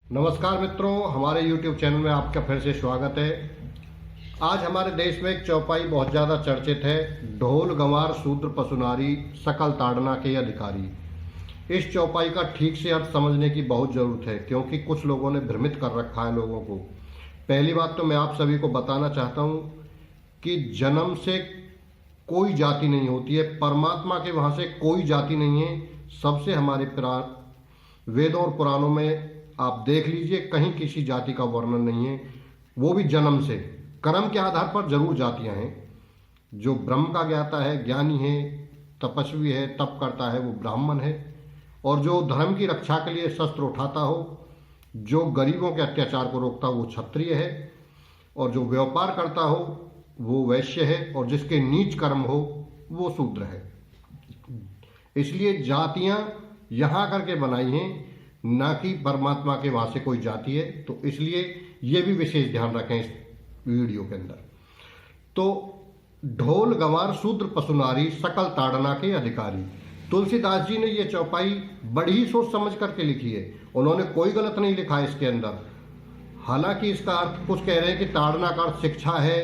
नमस्कार मित्रों, हमारे YouTube चैनल में आपका फिर से स्वागत है। आज हमारे देश में एक चौपाई बहुत ज़्यादा चर्चित है, ढोल गंवार शूद्र पशुनारी सकल ताड़ना के अधिकारी। इस चौपाई का ठीक से अर्थ समझने की बहुत ज़रूरत है, क्योंकि कुछ लोगों ने भ्रमित कर रखा है लोगों को। पहली बात तो मैं आप सभी को बताना चाहता हूँ कि जन्म से कोई जाति नहीं होती है, परमात्मा के वहाँ से कोई जाति नहीं है। सबसे हमारे वेदों और पुराणों में आप देख लीजिए, कहीं किसी जाति का वर्णन नहीं है, वो भी जन्म से। कर्म के आधार पर जरूर जातियां हैं। जो ब्रह्म का ज्ञाता है, ज्ञानी है, तपस्वी है, तप करता है, वो ब्राह्मण है। और जो धर्म की रक्षा के लिए शस्त्र उठाता हो, जो गरीबों के अत्याचार को रोकता हो, वो क्षत्रिय है। और जो व्यापार करता हो वो वैश्य है, और जिसके नीच कर्म हो वो शूद्र है। इसलिए जातियां यहाँ करके बनाई हैं, ना कि परमात्मा के वहां से कोई जाति है। तो इसलिए ये भी विशेष ध्यान रखें इस वीडियो के अंदर। तो ढोल गंवार शूद्र पशुनारी सकल ताड़ना के अधिकारी, तुलसीदास जी ने ये चौपाई बड़ी ही सोच समझ करके लिखी है। उन्होंने कोई गलत नहीं लिखा इसके अंदर। हालांकि इसका अर्थ कुछ कह रहे हैं कि ताड़ना का अर्थ शिक्षा है,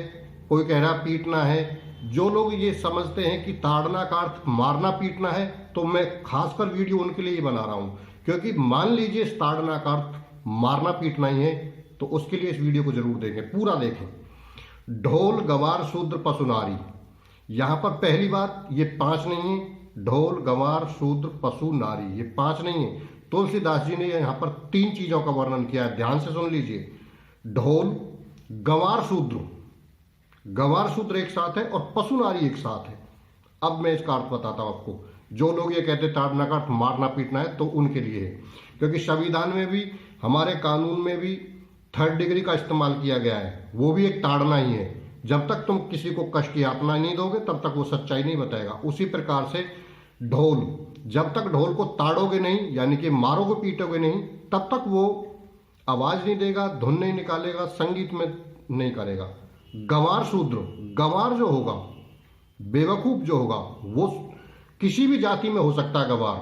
कोई कह रहा पीटना है। जो लोग ये समझते हैं कि ताड़ना का अर्थ मारना पीटना है, तो मैं खासकर वीडियो उनके लिए ही बना रहा हूं। क्योंकि मान लीजिए इस ताड़ना का अर्थ मारना पीटना ही है, तो उसके लिए इस वीडियो को जरूर देखें, पूरा देखें। ढोल गंवार शूद्र पशुनारी, यहां पर पहली बात, ये 5 नहीं है। ढोल गंवार शूद्र पशु नारी, ये 5 नहीं है। तुलसीदास जी ने यहां पर 3 चीजों का वर्णन किया है, ध्यान से सुन लीजिए। ढोल गंवार शूद्र, गंवार शूद्र एक साथ है और पशु नारी एक साथ है। अब मैं इसका अर्थ बताता हूं आपको। जो लोग ये कहते ताड़ना का अर्थ मारना पीटना है, तो उनके लिए है। क्योंकि संविधान में भी, हमारे कानून में भी 3rd डिग्री का इस्तेमाल किया गया है, वो भी एक ताड़ना ही है। जब तक तुम किसी को कष्ट की यातना नहीं दोगे, तब तक वो सच्चाई नहीं बताएगा। उसी प्रकार से ढोल, जब तक ढोल को ताड़ोगे नहीं, यानी कि मारोगे पीटोगे नहीं, तब तक वो आवाज नहीं देगा, धुन नहीं निकालेगा, संगीत में नहीं करेगा। गंवार शूद्र, गंवार जो होगा, बेवकूफ जो होगा, वो किसी भी जाति में हो सकता है गंवार।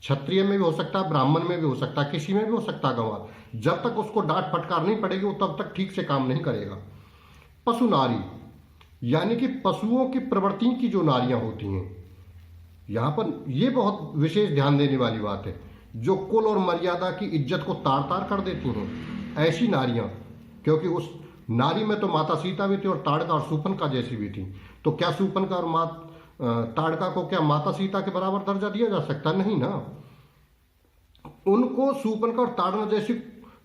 क्षत्रिय में भी हो सकता है, ब्राह्मण में भी हो सकता है, किसी में भी हो सकता है गंवार। जब तक उसको डांट फटकार नहीं पड़ेगी, वो तब तक ठीक से काम नहीं करेगा। पशु नारी, यानी कि पशुओं की प्रवृत्ति की जो नारियां होती हैं, यहां पर ये बहुत विशेष ध्यान देने वाली बात है। जो कुल और मर्यादा की इज्जत को तार तार कर देती हैं, ऐसी नारियां। क्योंकि उस नारी में तो माता सीता भी थी, और ताड़का और शूर्पणखा जैसी भी थी। तो क्या शूर्पणखा और ताड़का को क्या माता सीता के बराबर दर्जा दिया जा सकता? नहीं ना। उनको शूर्पणखा और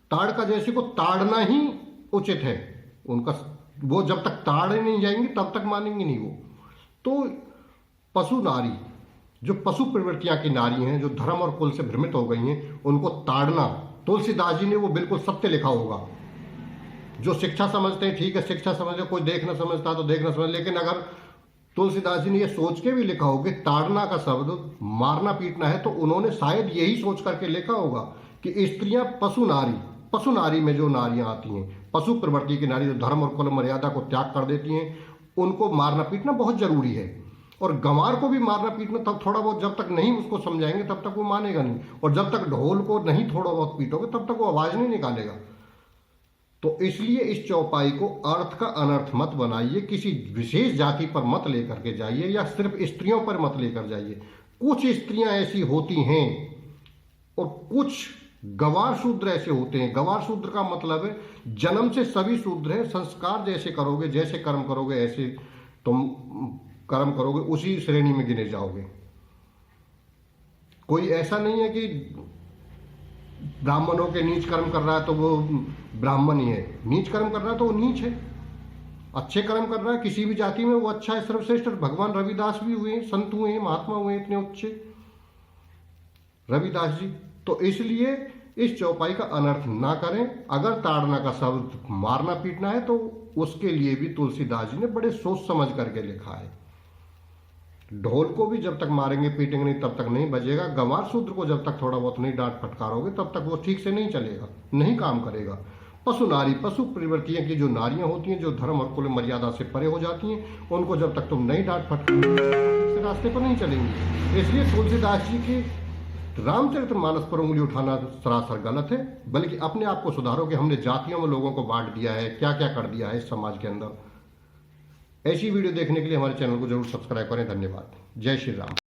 ताड़का जैसी को ताड़ना ही उचित है। उनका वो जब तक ताड़े नहीं जाएंगे, तब तक मानेंगे नहीं वो। तो पशु नारी, जो पशु प्रवृत्तियां की नारी हैं, जो धर्म और कुल से भ्रमित हो गई हैं, उनको ताड़ना, तुलसीदास जी ने वो बिल्कुल सत्य लिखा होगा। जो शिक्षा समझते हैं, ठीक है, शिक्षा समझ ले, कोई देख ना समझता तो देख ना समझ। लेकिन अगर तुलसीदास जी ने ये सोच के भी लिखा होगा ताड़ना का शब्द मारना पीटना है, तो उन्होंने शायद यही सोच करके लिखा होगा कि स्त्रियां पशु नारी, पशु नारी में जो नारियां आती हैं, पशु प्रवृत्ति की नारी, जो धर्म और कुल मर्यादा को त्याग कर देती हैं, उनको मारना पीटना बहुत जरूरी है। और गंवार को भी मारना पीटना तब थोड़ा बहुत, जब तक नहीं उसको समझाएंगे तब तक वो मानेगा नहीं। और जब तक ढोल को नहीं थोड़ा बहुत पीटोगे, तब तक वो आवाज नहीं निकालेगा। तो इसलिए इस चौपाई को अर्थ का अनर्थ मत बनाइए, किसी विशेष जाति पर मत लेकर के जाइए, या सिर्फ स्त्रियों पर मत लेकर जाइए। कुछ स्त्रियां ऐसी होती हैं और कुछ गंवार शूद्र ऐसे होते हैं। गंवार शूद्र का मतलब है जन्म से सभी शूद्र हैं, संस्कार जैसे करोगे, जैसे कर्म करोगे, ऐसे तुम कर्म करोगे, उसी श्रेणी में गिने जाओगे। कोई ऐसा नहीं है कि ब्राह्मणों के नीच कर्म कर रहा है तो वो ब्राह्मण ही है, नीच कर्म कर रहा है तो वो नीच है। अच्छे कर्म कर रहा है किसी भी जाति में, वो अच्छा है, सर्वश्रेष्ठ। भगवान रविदास भी हुए, संत हुए, महात्मा हुए, इतने अच्छे रविदास जी। तो इसलिए इस चौपाई का अनर्थ ना करें। अगर ताड़ना का शब्द मारना पीटना है, तो उसके लिए भी तुलसीदास जी ने बड़े सोच समझ करके लिखा है। ढोल को भी जब तक मारेंगे पीटेंगे नहीं, तब तक नहीं बजेगा। गंवार शूद्र को जब तक थोड़ा बहुत नहीं डांट फटकारोगे, तब तक वो ठीक से नहीं चलेगा, नहीं काम करेगा। पशु नारी, पशु प्रवृत्तियां की जो नारियां होती हैं, जो धर्म और कुल मर्यादा से परे हो जाती हैं, उनको जब तक तुम नहीं डांट फटकारोगे, रास्ते पर नहीं चलेंगी। इसलिए तुलसीदास जी की रामचरितमानस पर उंगली उठाना सरासर गलत है, बल्कि अपने आप को सुधारो कि हमने जातियों में लोगों को बांट दिया है, क्या क्या कर दिया है इस समाज के अंदर। ऐसी वीडियो देखने के लिए हमारे चैनल को जरूर सब्सक्राइब करें। धन्यवाद। जय श्री राम।